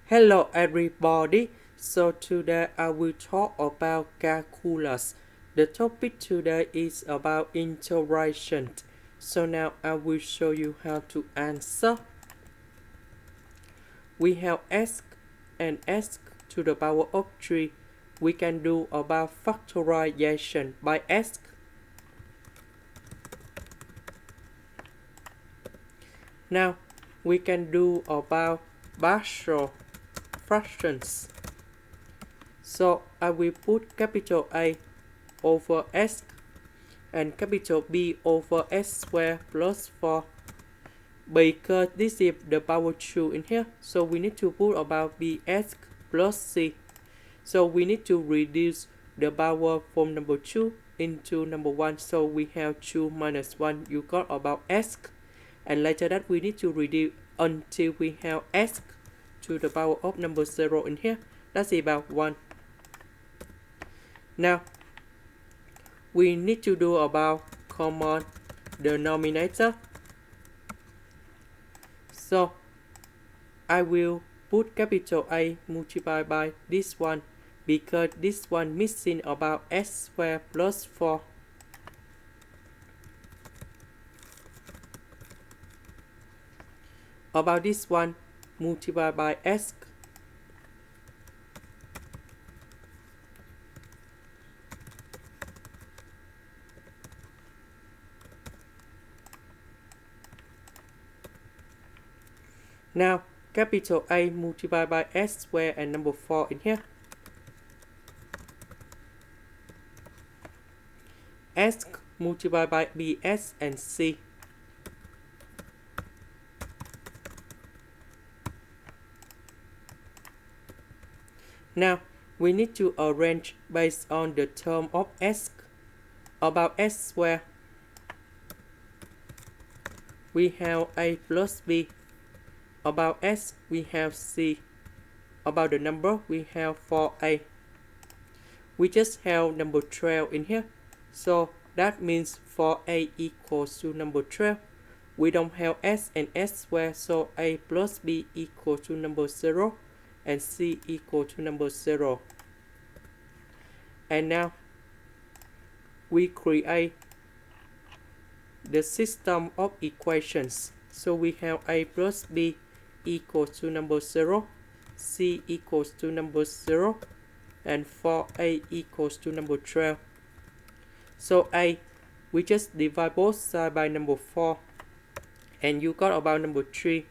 Hello everybody, so today I will talk about calculus. The topic today is about integration. So now I will show you how to answer. We have x and x to the power of 3. We can do about factorization by x. Now we can do about partial fractions. So I will put capital A over s and capital B over s squared plus 4. Because this is the power 2 in here, so we need to put about bs plus c. So we need to reduce the power from number 2 into number 1. So we have 2 minus 1. You got about s. And later that we need to reduce until we have s to the power of number 0 in here. That's about 1. Now we need to do about common denominator. So I will put capital A multiplied by this one because this one missing about s squared plus 4. About this one multiplied by s. Now capital A multiplied by s squared and number 4 in here. S multiplied by bs and c. Now we need to arrange based on the term of s. About s squared, we have a plus b. About s, we have c. About the number, we have 4a. We just have number 12 in here. So that means 4a equals to number 12. We don't have s and s squared, so a plus b equals to number 0 and c equal to number 0. And now we create the system of equations. So we have a plus b equals to number 0, c equals to number 0, and 4a equals to number 12. So a, we just divide both sides by number 4, and you got about number 3.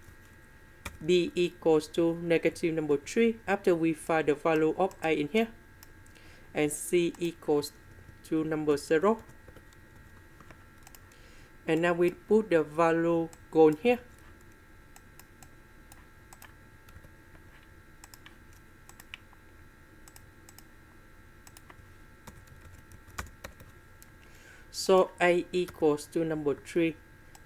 b equals to negative number 3 after we find the value of a in here, and c equals to number 0. And now we put the value go in here. So a equals to number 3,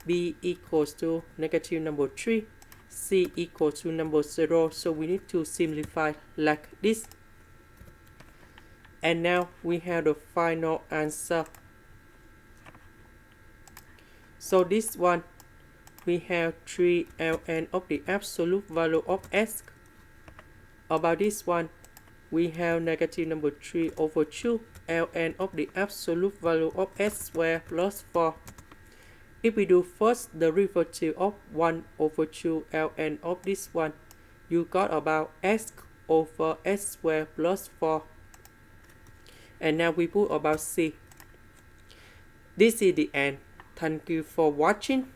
b equals to negative number 3, c equals to number 0. So we need to simplify like this. And now we have the final answer. So this one, we have 3 ln of the absolute value of s. About this one, we have negative number 3 over 2 ln of the absolute value of s squared plus 4. If we do first the derivative of 1 over 2 ln of this one, you got about s over s squared plus 4. And now we put about c. This is the end. Thank you for watching.